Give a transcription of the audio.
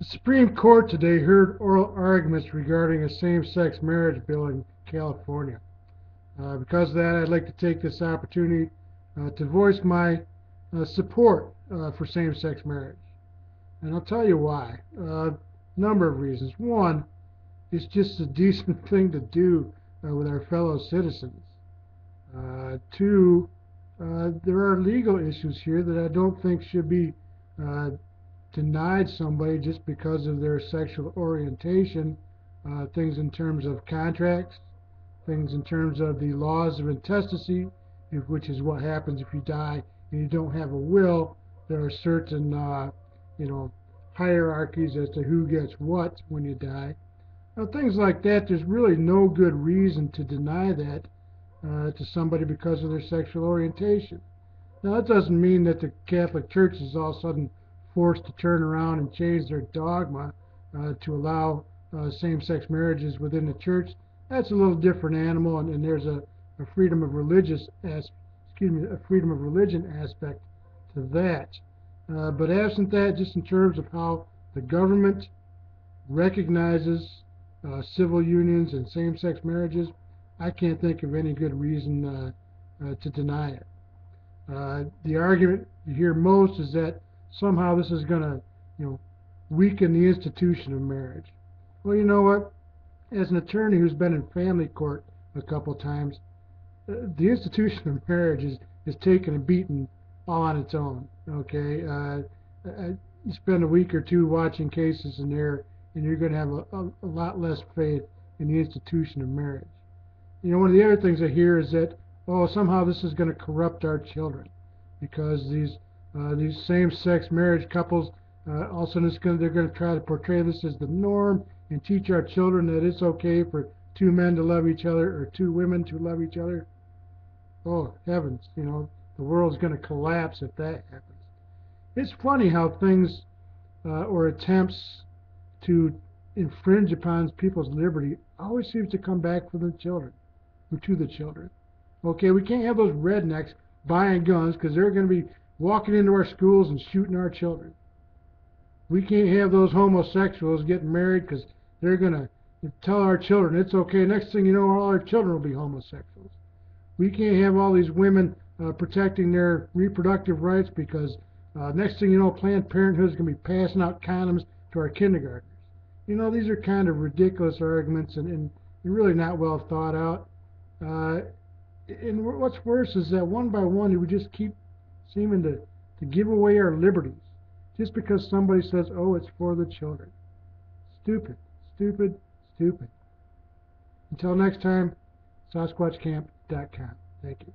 The Supreme Court today heard oral arguments regarding a same-sex marriage bill in California. Because of that, I'd like to take this opportunity to voice my support for same-sex marriage. And I'll tell you why. Number of reasons. One, it's just a decent thing to do with our fellow citizens. Two, there are legal issues here that I don't think should be denied somebody just because of their sexual orientation. Things in terms of contracts, things in terms of the laws of intestacy, which is what happens if you die and you don't have a will. There are certain, hierarchies as to who gets what when you die. Now, things like that, there's really no good reason to deny that to somebody because of their sexual orientation. Now, that doesn't mean that the Catholic Church is all of a sudden forced to turn around and change their dogma to allow same-sex marriages within the church. That's a little different animal, and there's a freedom of religion aspect to that. But absent that, just in terms of how the government recognizes civil unions and same-sex marriages, I can't think of any good reason to deny it. The argument you hear most is that somehow this is going to, weaken the institution of marriage. Well, you know what? As an attorney who's been in family court a couple times, the institution of marriage is taking a beating all on its own. Okay, you spend a week or two watching cases in there, and you're going to have a lot less faith in the institution of marriage. One of the other things I hear is that, somehow this is going to corrupt our children because these same-sex marriage couples, all of a sudden they're going to try to portray this as the norm and teach our children that it's okay for two men to love each other or two women to love each other. Oh, heavens, the world's going to collapse if that happens. It's funny how things or attempts to infringe upon people's liberty always seems to come back for the children, or to the children. Okay, we can't have those rednecks buying guns because they're going to be walking into our schools and shooting our children. We can't have those homosexuals getting married because they're going to tell our children it's okay. Next thing you know, all our children will be homosexuals. We can't have all these women protecting their reproductive rights because next thing you know, Planned Parenthood is going to be passing out condoms to our kindergartners. These are kind of ridiculous arguments and really not well thought out. And what's worse is that one by one, we just keep seeming to give away our liberties just because somebody says, oh, it's for the children. Stupid, stupid, stupid. Until next time, SasquatchCamp.com. Thank you.